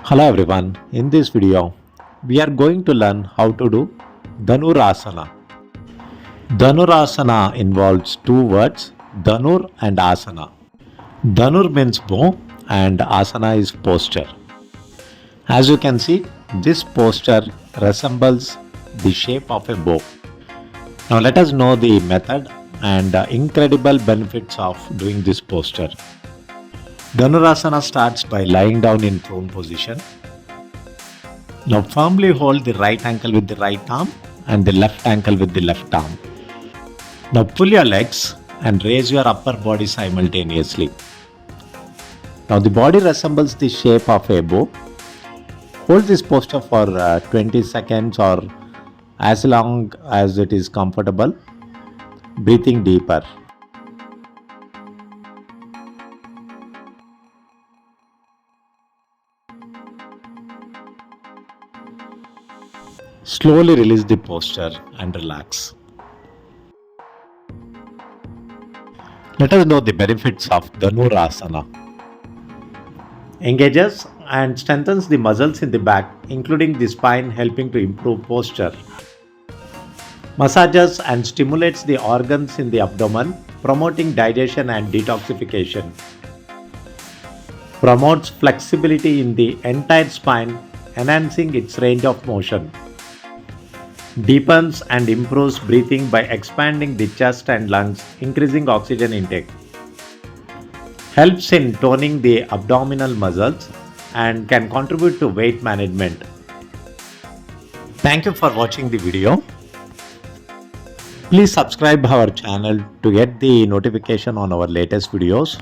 Hello everyone, in this video we are going to learn how to do Dhanurasana. Dhanurasana involves two words, Dhanur and Asana. Dhanur means bow and Asana is posture. As you can see, this posture resembles the shape of a bow. Now let us know the method and incredible benefits of doing this posture. Dhanurasana starts by lying down in prone position. Now firmly hold the right ankle with the right arm and the left ankle with the left arm. Now pull your legs and raise your upper body simultaneously. Now the body resembles the shape of a bow. Hold this posture for 20 seconds or as long as it is comfortable. Breathing deeper. Slowly release the posture and relax. Let us know the benefits of Dhanurasana. Engages and strengthens the muscles in the back, including the spine, helping to improve posture. Massages and stimulates the organs in the abdomen, promoting digestion and detoxification. Promotes flexibility in the entire spine, enhancing its range of motion. Deepens and improves breathing by expanding the chest and lungs, increasing oxygen intake. Helps in toning the abdominal muscles and can contribute to weight management. Thank you for watching the video. Please subscribe our channel to get the notification on our latest videos.